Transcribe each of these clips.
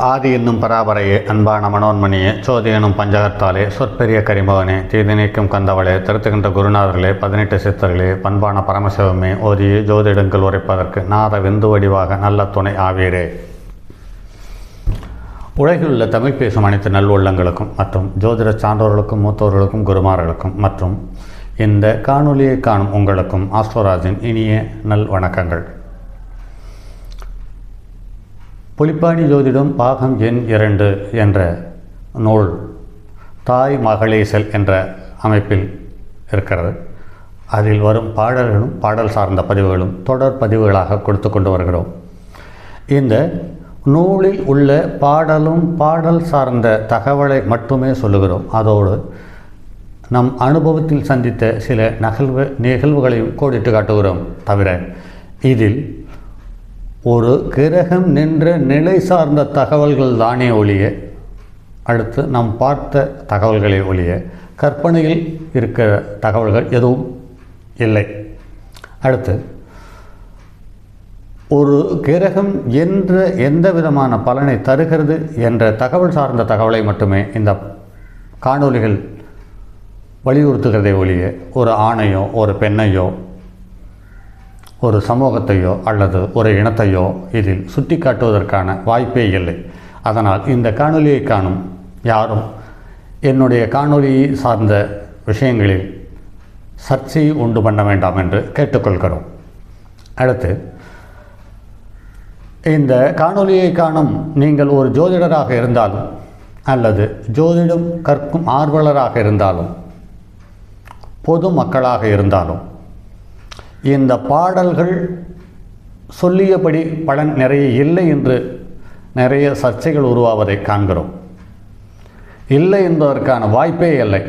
ஆதி என்னும் பராபரையே, அன்பான மனோன்மணியே, சோதி எனும் பஞ்சகத்தாலே, சொற்பெரிய கரிமகனே, தீதி நீக்கும் கந்தவளே, திருத்துகின்ற குருநாதர்களே, 18 சித்தர்களே, பண்பான பரமசிவமே, ஓதியே ஜோதிடங்கள் உரைப்பதற்கு நாத விந்து வடிவாக நல்ல துணை ஆவீரே. உலகிலுள்ள தமிழ் பேசும் அனைத்து நல்லுள்ளங்களுக்கும் மற்றும் ஜோதிட சான்றோர்களுக்கும் மூத்தோர்களுக்கும் குருமார்களுக்கும் மற்றும் இந்த காணொலியை காணும் உங்களுக்கும் ஆஸ்ட்ரோராஜின் இனிய நல் வணக்கங்கள். புலிப்பாணி ஜோதிடம் பாகம் எண் 2 என்ற நூல் தாய் மகளேசல் என்ற அமைப்பில் இருக்கிறது. அதில் வரும் பாடல்களும் பாடல் சார்ந்த பதிவுகளும் தொடர் பதிவுகளாக கொடுத்து கொண்டு வருகிறோம். இந்த நூலில் உள்ள பாடலும் பாடல் சார்ந்த தகவலை மட்டுமே சொல்லுகிறோம். அதோடு நம் அனுபவத்தில் சந்தித்த சில நிகழ்வுகளையும் கோடிட்டு காட்டுகிறோம். தவிர இதில் ஒரு கிரகம் நின்ற நிலை சார்ந்த தகவல்கள் தானே ஒழிய, அடுத்து நாம் பார்த்த தகவல்களை ஒழிய கற்பனையில் இருக்கிற தகவல்கள் எதுவும் இல்லை. அடுத்து ஒரு கிரகம் என்ற எந்த விதமான பலனை தருகிறது என்ற தகவல் சார்ந்த தகவலை மட்டுமே இந்த காணொளிகள் வலியுறுத்துகிறதை ஒழிய ஒரு ஆணையோ ஒரு பெண்ணையோ ஒரு சமூகத்தையோ அல்லது ஒரு இனத்தையோ இதில் சுட்டி காட்டுவதற்கான வாய்ப்பே இல்லை. அதனால் இந்த காணொலியை காணும் யாரும் என்னுடைய காணொலியை சார்ந்த விஷயங்களில் சர்ச்சையை உண்டு பண்ண வேண்டாம் என்று கேட்டுக்கொள்கிறோம். அடுத்து இந்த காணொலியை காணும் நீங்கள் ஒரு ஜோதிடராக இருந்தாலும் அல்லது ஜோதிடம் கற்கும் ஆர்வலராக இருந்தாலும் பொது மக்களாக இருந்தாலும் இந்த பாடல்கள் சொல்லியபடி பலன் நிறைய இல்லை என்று நிறைய சர்ச்சைகள் உருவாவதை காண்கிறோம். இல்லை என்பதற்கான வாய்ப்பே இல்லை.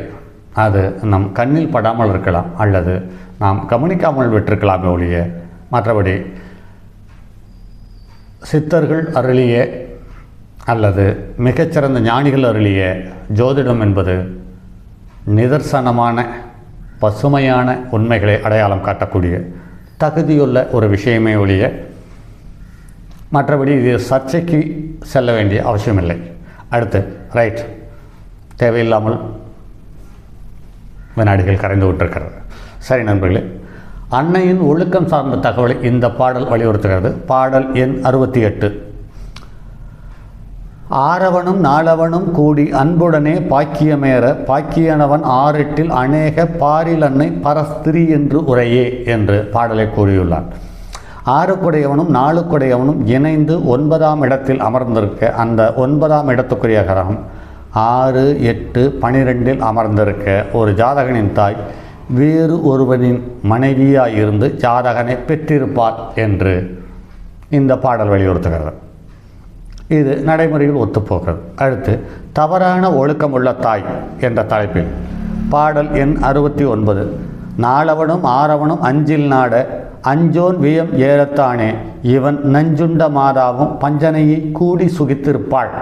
அது நம் கண்ணில் படாமல் இருக்கலாம் அல்லது நாம் கவனிக்காமல் விட்டிருக்கலாமே ஒழிய, மற்றபடி சித்தர்கள் அருளிய அல்லது மிகச்சிறந்த ஞானிகள் அருளிய ஜோதிடம் என்பது நிதர்சனமான பசுமையான உண்மைகளை அடையாளம் காட்டக்கூடிய தகுதியுள்ள ஒரு விஷயமே ஒழிய, மற்றபடி இது சர்ச்சைக்கு செல்ல வேண்டிய அவசியமில்லை. அடுத்து ரைட், தேவையில்லாமல் வினாடிகள் கரைந்து விட்டிருக்கிறது. சரி நண்பர்களே, அன்னையின் ஒழுக்கம் சார்ந்த தகவலை இந்த பாடல் வலியுறுத்துகிறது. பாடல் எண் 68. ஆரவனும் நாளவனும் கூடி அன்புடனே பாக்கியமேற பாக்கியனவன் ஆறிட்டில் அநேக பாரில் அன்னை பரஸ்திரி என்று உரையே என்று பாடலை கூறியுள்ளார். 6குடையவனும் 4குடையவனும் இணைந்து 9ஆம் இடத்தில் அமர்ந்திருக்க, அந்த 9ஆம் இடத்துக்குரிய கிரகம் 6, 8, 12இல் அமர்ந்திருக்க ஒரு ஜாதகனின் தாய் வேறு ஒருவனின் மனைவியாயிருந்து ஜாதகனை பெற்றிருப்பார் என்று இந்த பாடல் வலியுறுத்துகிறது. இது நடைமுறையில் ஒத்துப்போகிறது. அடுத்து தவறான ஒழுக்கமுள்ள தாய் என்ற தலைப்பில் பாடல் எண் 69. நாளவனும் ஆரவனும் அஞ்சில் நாட அஞ்சோன் வியம் ஏறத்தானே இவன் நஞ்சுண்ட மாதாவும் பஞ்சனையை கூடி சுகித்திருப்பாள்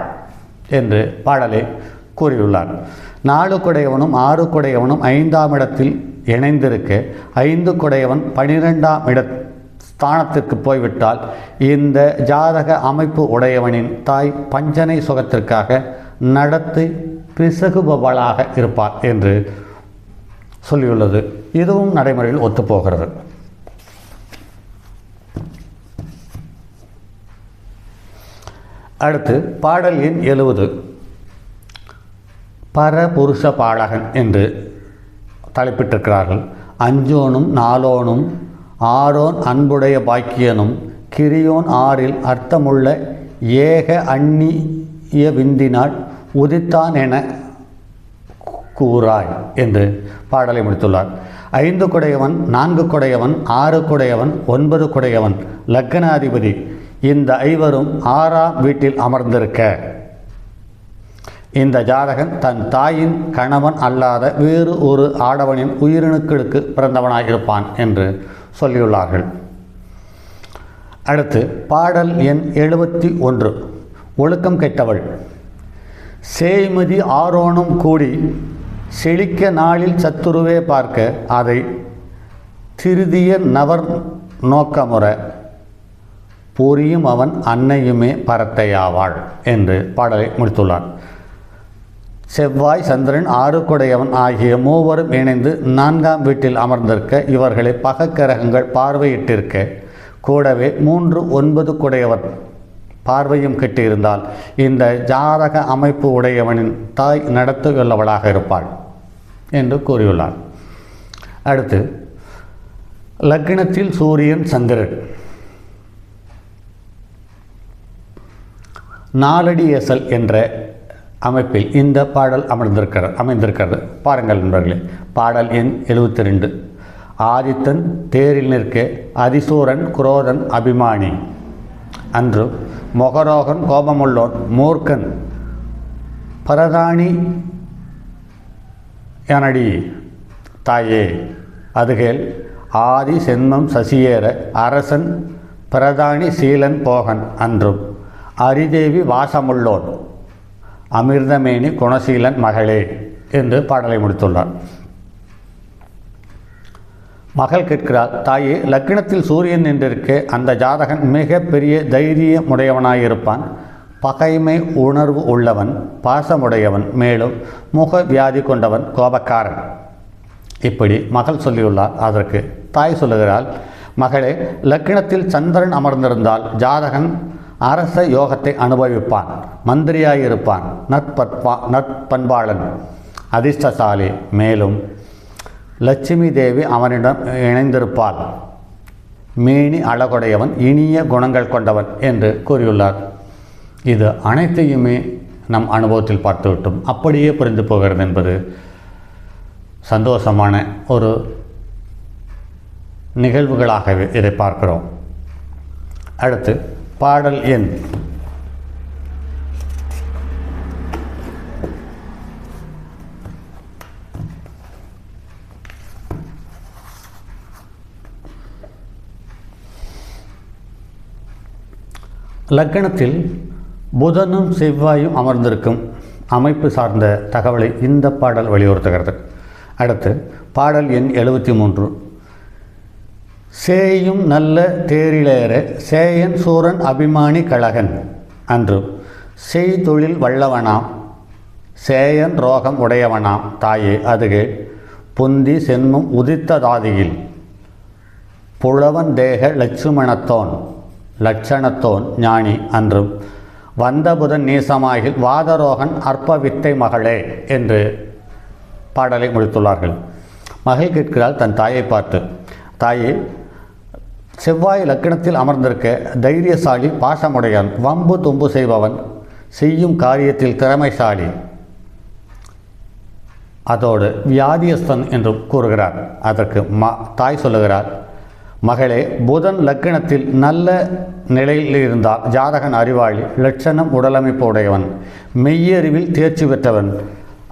என்று பாடலை கூறியுள்ளார். 4குடையவனும் 6குடையவனும் 5ஆம் இடத்தில் இணைந்திருக்க 5குடையவன் 12ஆம் ஸ்தானத்திற்கு போய்விட்டால் இந்த ஜாதக அமைப்பு உடையவனின் தாய் பஞ்சனை சுகத்திற்காக நடத்தி பிசகுபவளாக இருப்பார் என்று சொல்லியுள்ளது. இதுவும் நடைமுறையில் ஒத்துப்போகிறது. அடுத்து பாடல் எண் 70. பரபுருஷ பாலகன் என்று தலைப்பிட்டிருக்கிறார்கள். அஞ்சோனும் 4ஓனும் 6ஓன் அன்புடைய பாக்கியனும் கிரியோன் 6இல் அர்த்தமுள்ள ஏக அந்நிய விந்தினாள் உதித்தான் என கூறாய் என்று பாடலை முடித்துள்ளார். 5குடையவன் 4குடையவன் 6குடையவன் 9குடையவன் லக்னாதிபதி இந்த ஐவரும் 6ஆம் வீட்டில் அமர்ந்திருக்க இந்த ஜாதகன் தன் தாயின் கணவன் அல்லாத வேறு ஒரு ஆடவனின் உயிரணுக்களுக்கு பிறந்தவனாயிருப்பான் என்று சொல்லியுள்ளார்கள். அடுத்து பாடல் எண் 71. ஒழுக்கம் கெட்டவள். சேய்மதி 6ஓனும் கூடி செழிக்க நாளில் சத்துருவே பார்க்க அதை திருதிய நவர் நோக்கமுற புரியும் அவன் அன்னையுமே பரத்தையாவாள் என்று பாடலை முடித்துள்ளார். செவ்வாய், சந்திரன், ஆறுக்குடையவன் ஆகிய மூவரும் இணைந்து 4ஆம் வீட்டில் அமர்ந்திருக்க, இவர்களை பகக்கிரகங்கள் பார்வையிட்டிருக்க, கூடவே 3, 9 குடையவர் பார்வையும் கிட்டியிருந்தால் இந்த ஜாதக அமைப்பு உடையவனின் தாய் நடத்துள்ளவளாக இருப்பாள் என்று கூறியுள்ளார். அடுத்து, லக்னத்தில் சூரியன், சந்திரன் 4 அடி எசல் என்ற அமைப்பில் இந்த பாடல் அமைந்திருக்கிறது. பாருங்கள் நண்பர்களே. பாடல் எண் 72. ஆதித்தன் தேரில் நிற்க, அதிசூரன் குரோதன் அபிமானி அன்று, மொகரோகன் கோபமுள்ளோன் மூர்க்கன் பரதானி எனடி தாயே அதுகேல், ஆதி சென்மம் சசியேற அரசன் பிரதானி சீலன் போகன் அன்றும், அரிதேவி வாசமுள்ளோன் அமிர்தமேனி குணசீலன் மகளே என்று பாடலை முடித்துள்ளார். மகள் கேட்கிறாள், தாயே, லக்னத்தில் சூரியன் நின்றிருக்க அந்த ஜாதகன் மிக பெரிய தைரியமுடையவனாயிருப்பான், பகைமை உணர்வு உள்ளவன், பாசமுடையவன், மேலும் முக வியாதி கொண்டவன், கோபக்காரன். இப்படி மகள் சொல்லியுள்ளார். அதற்கு தாய் சொல்லுகிறாள், மகளே, லக்னத்தில் சந்திரன் அமர்ந்திருந்தால் ஜாதகன் அரச யோகத்தை அனுபவிப்பான், மந்திரியாயிருப்பான், நற்பண்பாளன், அதிர்ஷ்டசாலி, மேலும் லட்சுமி தேவி அவனிடம் இணைந்திருப்பாள், மேனி அழகுடையவன், இனிய குணங்கள் கொண்டவன் என்று கூறியுள்ளார். இது அனைத்தையுமே நம் அனுபவத்தில் பார்த்துவிட்டோம். அப்படியே புரிந்து போகிறது என்பது சந்தோஷமான ஒரு நிகழ்வுகளாகவே இதை பார்க்கிறோம். அடுத்து பாடல் எண் 7. லக்னத்தில் புதனும் செவ்வாயும் அமர்ந்திருக்கும் அமைப்பு சார்ந்த தகவலை இந்த பாடல் வலியுறுத்துகிறது. அடுத்து பாடல் எண் 73. சேயும் நல்ல தேரிலேற சேயன் சூரன் அபிமானி கழகன் அன்று, செய்தொழில் வல்லவனாம் சேயன் ரோகம் உடையவனாம் தாயே அதுகே, புந்தி சென்மம் உதித்ததாதியில் புலவன் தேக லட்சணத்தோன் ஞானி அன்றும், வந்த புதன் நீசமாகில் வாதரோகன் அற்ப வித்தை மகளே என்று பாடலை முடித்துள்ளார்கள். மகள் கேட்கிறாள் தன் தாயை பார்த்து, தாயே, செவ்வாய் லக்னத்தில் அமர்ந்திருக்க தைரியசாலி, பாசமுடையான், வம்பு தும்பு செய்பவன், செய்யும் காரியத்தில் திறமைசாலி, அதோடு வியாதியஸ்தன் என்றும் கூறுகிறார். அதற்கு தாய் சொல்லுகிறார், மகளே, புதன் லக்னத்தில் நல்ல நிலையில் இருந்தால் ஜாதகன் அறிவாளி, லட்சணம் உடலமைப்பு உடையவன், மெய்யறிவில் தேர்ச்சி பெற்றவன்.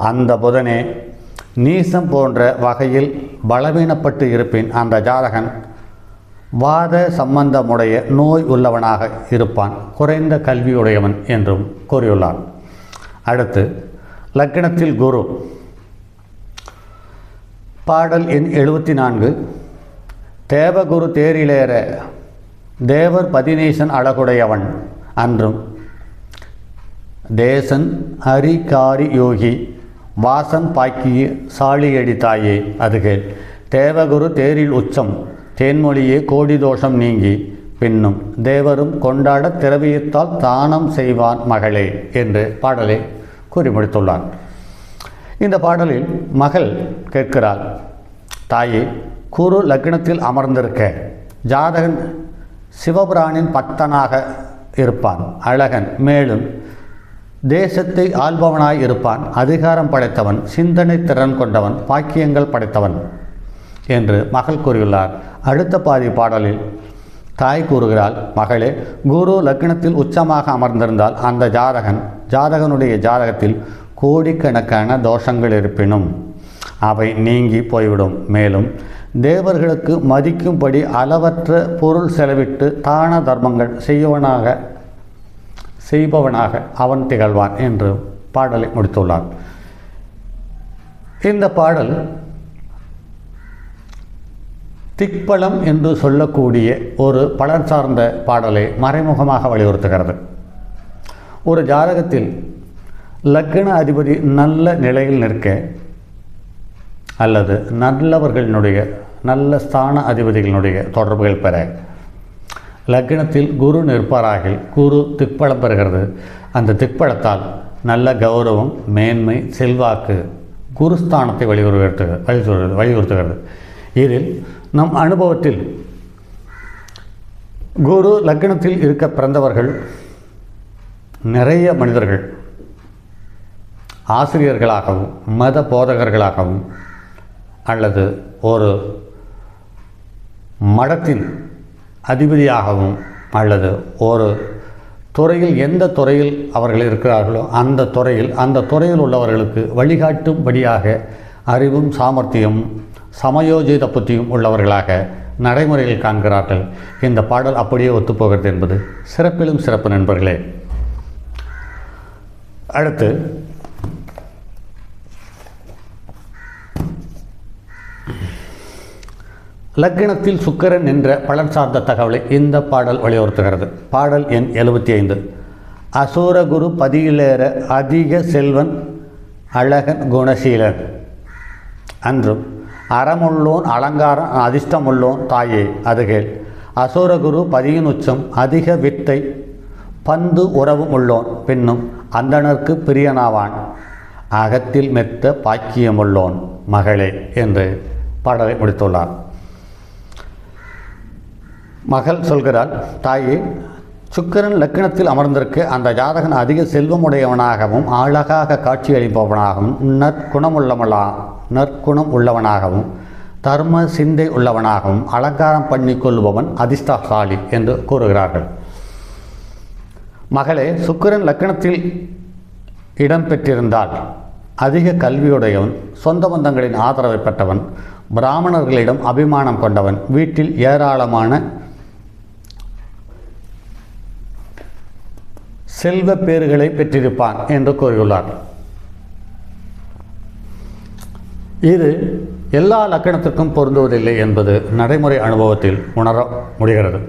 அந்த புதனே நீசம் போன்ற வகையில் பலவீனப்பட்டு இருப்பின் அந்த ஜாதகன் வாத சம்பந்தமுடைய நோய் உள்ளவனாக இருப்பான், குறைந்த கல்வியுடையவன் என்றும் கூறியுள்ளார். அடுத்து லக்னத்தில் குரு. பாடல் எண் 74. தேவகுரு தேரிலேற தேவர் பதினேசன் அழகுடையவன் அன்றும், தேசன் ஹரிகாரி யோகி வாசன் பாக்கிய சாலியடி தாயே அதுகேல், தேவகுரு தேரில் உச்சம் தேன்மொழியே கோடி தோஷம் நீங்கி, பின்னும் தேவரும் கொண்டாட திரவியத்தால் தானம் செய்வான் மகளே என்று பாடலை கூறி முடித்துள்ளார். இந்த பாடலில் மகள் கேட்கிறாள், தாயே, குரு லக்னத்தில் அமர்ந்திருக்க ஜாதகன் சிவபிரானின் பக்தனாக இருப்பான், அழகன், மேலும் தேசத்தை ஆள்பவனாய் இருப்பான், அதிகாரம் படைத்தவன், சிந்தனை திறன் கொண்டவன், பாக்கியங்கள் படைத்தவன் என்று மகள் கூறியுள்ளார். அடுத்த பாதி பாடலில் தாய் கூறுகிறாள், மகளே, குரு லக்னத்தில் உச்சமாக அமர்ந்திருந்தால் அந்த ஜாதகனுடைய ஜாதகத்தில் கோடிக்கணக்கான தோஷங்கள் இருப்பினும் அவை நீங்கி போய்விடும். மேலும் தேவர்களுக்கு மதிக்கும்படி அளவற்ற பொருள் செலவிட்டு தான தர்மங்கள் செய்பவனாக அவன் திகழ்வான் என்று பாடலை முடித்துள்ளார். இந்த பாடல் திக்பலம் என்று சொல்லக்கூடிய ஒரு பலன் சார்ந்த பாடலை மறைமுகமாக வலியுறுத்துகிறது. ஒரு ஜாதகத்தில் லக்ன அதிபதி நல்ல நிலையில் நிற்க அல்லது நல்ல ஸ்தான அதிபதிகளினுடைய தொடர்புகள் பெற லக்னத்தில் குரு நிற்பாராகில் குரு திக்பலம் பெறுகிறது. அந்த திக்பலத்தால் நல்ல கௌரவம், மேன்மை, செல்வாக்கு குருஸ்தானத்தை வலியுறுத்துகிறது. இதில் நம் அனுபவத்தில் குரு லக்னத்தில் இருக்க பிறந்தவர்கள் நிறைய மனிதர்கள் ஆசிரியர்களாகவும் மத போதகர்களாகவும் அல்லது ஒரு மடத்தின் அதிபதியாகவும் அல்லது ஒரு துறையில் எந்த துறையில் அவர்கள் இருக்கிறார்களோ அந்த துறையில் உள்ளவர்களுக்கு வழிகாட்டும்படியாக அறிவும் சாமர்த்தியமும் சமயோஜித புத்தியும் உள்ளவர்களாக நடைமுறையில் காண்கிறார்கள். இந்த பாடல் அப்படியே ஒத்துப்போகிறது என்பது சிறப்பிலும் சிறப்பு நண்பர்களே. அடுத்து லக்னத்தில் சுக்கிரன் என்ற பலன் சார்ந்த தகவலை இந்த பாடல் வலியுறுத்துகிறது. பாடல் எண் 75. அசூரகுரு பதியிலேற அதிக செல்வன் அழகன் குணசீலன் அன்றும் அறமுள்ளோன் அலங்காரம் அதிர்ஷ்டமுள்ளோன் தாயே அதுகேள். அசூரகுரு பதியின் உச்சம் அதிக வித்தை பந்து உறவும் உள்ளோன் பின்னும் அந்தணர்க்கு பிரியனாவான் அகத்தில் மெத்த பாக்கியமுள்ளோன் மகளே என்று பாடலை முடித்துள்ளார். மகள் சொல்கிறாள், தாயே, சுக்கிரன் லக்னத்தில் அமர்ந்திருக்க அந்த ஜாதகன் அதிக செல்வமுடையவனாகவும் அழகாக காட்சியளிப்பவனாகவும் நற்குணம் உள்ளவனாகவும் தர்ம சிந்தை உள்ளவனாகவும் அலங்காரம் பண்ணி கொள்பவன் அதிர்ஷ்டசாலி என்று கூறுகிறார்கள். மகளே, சுக்கிரன் லக்னத்தில் இடம்பெற்றிருந்தால் அதிக கல்வியுடையவன், சொந்த பந்தங்களின் ஆதரவை பெற்றவன், பிராமணர்களிடம் அபிமானம் கொண்டவன், வீட்டில் ஏராளமான செல்வ பேறுகளை பெற்றிருப்பான் என்று கூறியுள்ளார். இது எல்லா லக்கணத்திற்கும் பொருந்துவதில்லை என்பது நடைமுறை அனுபவத்தில் உணர முடிகிறது.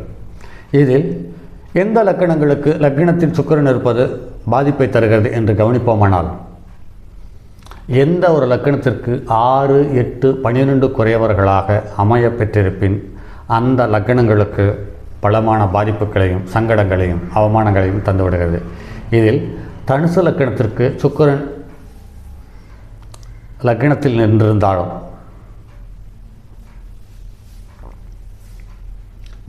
இதில் எந்த லக்கணங்களுக்கு லக்னத்தில் சுக்கிரன் இருப்பது பாதிப்பை தருகிறது என்று கவனிப்போமானால், எந்த ஒரு லக்கணத்திற்கு 6, 8, 12 குறையவர்களாக அமைய பெற்றிருப்பின் அந்த லக்கணங்களுக்கு பலமான பாதிப்புகளையும் சங்கடங்களையும் அவமானங்களையும் தந்துவிடுகிறது. இதில் தனுசு லக்கணத்திற்கு சுக்கிரன் லக்னத்தில் நின்றிருந்தாலும்,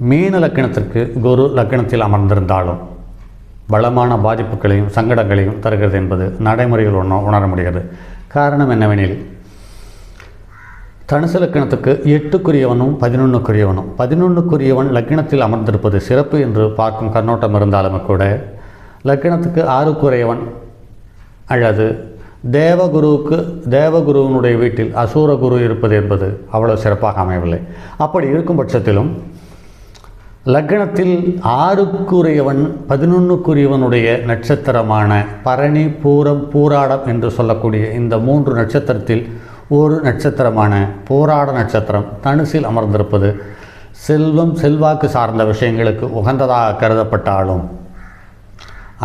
மீன லக்கணத்திற்கு குரு லக்னத்தில் அமர்ந்திருந்தாலும் பலமான பாதிப்புகளையும் சங்கடங்களையும் தருகிறது என்பது நடைமுறையில் உணர முடிகிறது. காரணம் என்னவெனில், தனுசு லக்கணத்துக்கு 8க்குரியவனும் 11க்குரியவனும் 11க்குரியவன் லக்னத்தில் அமர்ந்திருப்பது சிறப்பு என்று பார்க்கும் கண்ணோட்டம் இருந்தாலும் கூட, லக்னத்துக்கு 6க்குரியவன் அல்லது தேவகுருவினுடைய வீட்டில் அசூரகுரு இருப்பது என்பது அவ்வளவு சிறப்பாக அமையவில்லை. அப்படி இருக்கும் பட்சத்திலும் லக்னத்தில் 6க்குரியவன் 11க்குரியவனுடைய நட்சத்திரமான பரணி, பூரம், பூராடம் என்று சொல்லக்கூடிய இந்த 3 நட்சத்திரத்தில் ஒரு நட்சத்திரமான பூராட நட்சத்திரம் தனுசில் அமர்ந்திருப்பது செல்வம் செல்வாக்கு சார்ந்த விஷயங்களுக்கு உகந்ததாக கருதப்பட்டாலும்,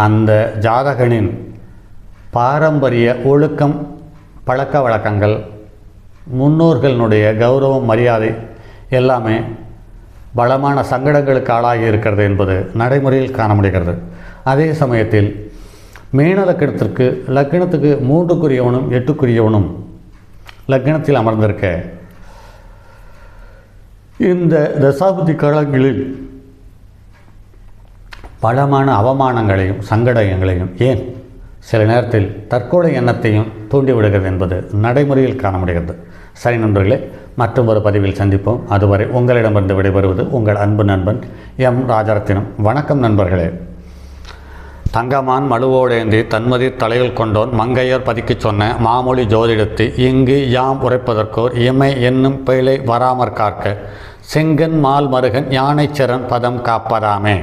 அந்த ஜாதகனின் பாரம்பரிய ஒழுக்கம், பழக்க வழக்கங்கள், முன்னோர்களுடைய கௌரவம், மரியாதை எல்லாமே பலமான சங்கடங்களுக்கு ஆளாகி இருக்கிறது என்பது நடைமுறையில் காண முடிகிறது. அதே சமயத்தில் மீன லக்னத்துக்கு 3க்குரியவனும் 8க்குரியவனும் லக்னத்தில் அமர்ந்திருக்க இந்த தசாபுத்தி காலங்களில் பலமான அவமானங்களையும் சங்கடங்களையும், ஏன் சில நேரத்தில் தற்கொலை எண்ணத்தையும் தூண்டிவிடுகிறது என்பது நடைமுறையில் காண முடிகிறது. சரி நண்பர்களே, மற்றும் ஒரு பதிவில் சந்திப்போம். அதுவரை உங்களிடமிருந்து விடைபெறுவது உங்கள் அன்பு நண்பன் எம் ராஜரத்தினம். வணக்கம் நண்பர்களே. தங்கமான் மழுவோடேந்தி தன்மதி தலையில் கொண்டோன் மங்கையர் பதிக்குச் சொன்ன மாமொழி ஜோதிடத்தை இங்கு யாம் உரைப்பதற்கோர் இமை என்னும் பிழை வராமற் காக்க செங்கன் மால் மருகன் யானைச்சரன் பதம் காப்பதாமே.